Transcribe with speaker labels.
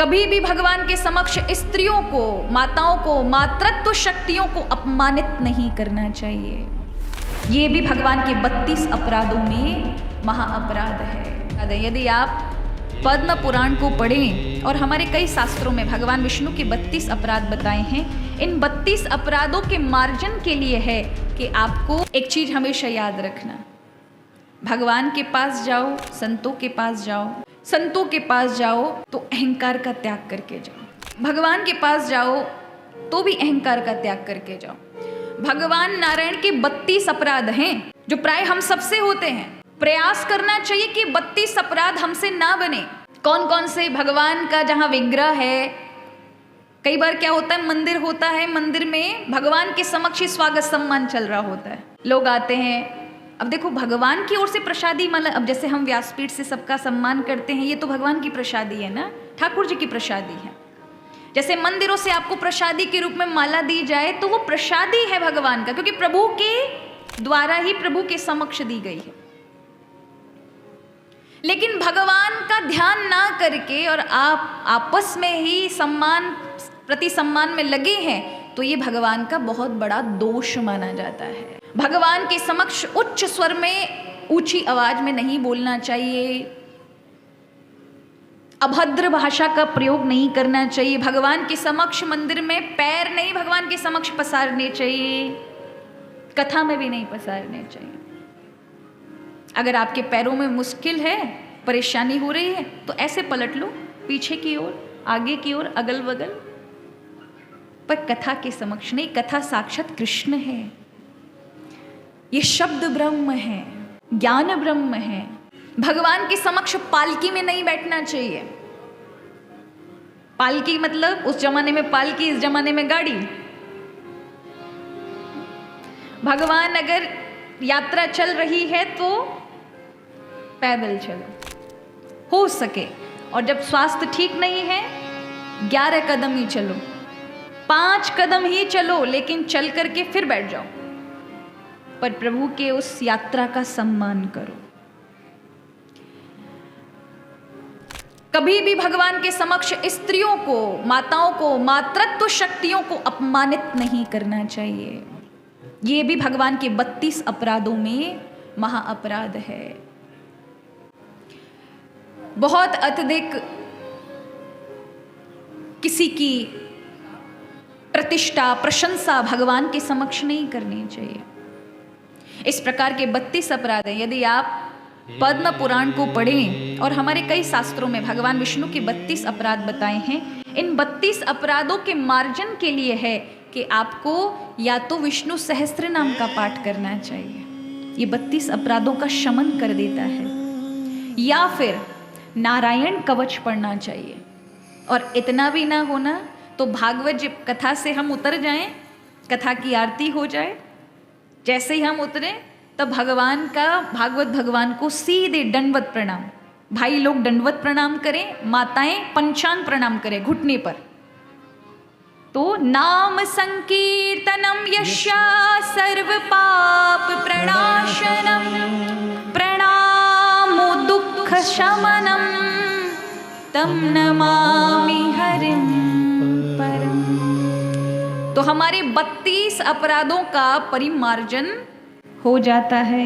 Speaker 1: कभी भी भगवान के समक्ष स्त्रियों को, माताओं को, मातृत्व शक्तियों को अपमानित नहीं करना चाहिए। ये भी भगवान के 32 अपराधों में महाअपराध है। यदि आप पद्म पुराण को पढ़ें और हमारे कई शास्त्रों में भगवान विष्णु के 32 अपराध बताए हैं। इन 32 अपराधों के मार्जन के लिए है कि आपको एक चीज हमेशा याद रखना, भगवान के पास जाओ, संतों के पास जाओ, संतों के पास जाओ तो अहंकार का त्याग करके जाओ, भगवान के पास जाओ तो भी अहंकार का त्याग करके जाओ। भगवान नारायण के 32 अपराध हैं जो प्राय हम सबसे होते हैं। प्रयास करना चाहिए कि 32 अपराध हमसे ना बने। कौन कौन से? भगवान का जहाँ विग्रह है, कई बार क्या होता है, मंदिर होता है, मंदिर में भगवान के समक्ष ही स्वागत सम्मान चल रहा होता है, लोग आते हैं। अब देखो, भगवान की ओर से प्रसादी, मतलब अब जैसे हम व्यासपीठ से सबका सम्मान करते हैं, ये तो भगवान की प्रसादी है ना, ठाकुर जी की प्रसादी है। जैसे मंदिरों से आपको प्रसादी के रूप में माला दी जाए तो वो प्रसादी है भगवान का, क्योंकि प्रभु के द्वारा ही प्रभु के समक्ष दी गई है। लेकिन भगवान का ध्यान ना करके और आप आपस में ही सम्मान प्रति सम्मान में लगे हैं तो ये भगवान का बहुत बड़ा दोष माना जाता है। भगवान के समक्ष उच्च स्वर में, ऊंची आवाज में नहीं बोलना चाहिए, अभद्र भाषा का प्रयोग नहीं करना चाहिए। भगवान के समक्ष मंदिर में पैर नहीं भगवान के समक्ष पसारने चाहिए, कथा में भी नहीं पसारने चाहिए। अगर आपके पैरों में मुश्किल है, परेशानी हो रही है तो ऐसे पलट लो, पीछे की ओर, आगे की ओर, अगल बगल, पर कथा के समक्ष नहीं। कथा साक्षात कृष्ण है, ये शब्द ब्रह्म है, ज्ञान ब्रह्म है। भगवान के समक्ष पालकी में नहीं बैठना चाहिए। पालकी मतलब उस जमाने में पालकी, इस जमाने में गाड़ी। भगवान अगर यात्रा चल रही है तो पैदल चलो हो सके, और जब स्वास्थ्य ठीक नहीं है 11 कदम ही चलो, 5 कदम ही चलो, लेकिन चल करके फिर बैठ जाओ, पर प्रभु के उस यात्रा का सम्मान करो। कभी भी भगवान के समक्ष स्त्रियों को, माताओं को, मातृत्व शक्तियों को अपमानित नहीं करना चाहिए। ये भी भगवान के 32 अपराधों में महाअपराध है। बहुत अत्यधिक किसी की प्रतिष्ठा, प्रशंसा भगवान के समक्ष नहीं करनी चाहिए। इस प्रकार के 32 अपराध हैं। यदि आप पद्म पुराण को पढ़ें और हमारे कई शास्त्रों में भगवान विष्णु के 32 अपराध बताए हैं। इन 32 अपराधों के मार्जन के लिए है कि आपको या तो विष्णु सहस्त्र नाम का पाठ करना चाहिए, ये 32 अपराधों का शमन कर देता है, या फिर नारायण कवच पढ़ना चाहिए। और इतना भी ना होना तो भागवत कथा से हम उतर जाएं, कथा की आरती हो जाए, जैसे ही हम उतरे तब भगवान का, भागवत भगवान को सीधे दंडवत प्रणाम। भाई लोग दंडवत प्रणाम करें, माताएं पंचांग प्रणाम करें घुटने पर। तो नाम संकीर्तनम यस्या सर्व पाप प्रणाशनम प्रणामो दुख शमनम तम नमामि हरिं परम। तो हमारे 32 अपराधों का परिमार्जन हो जाता है।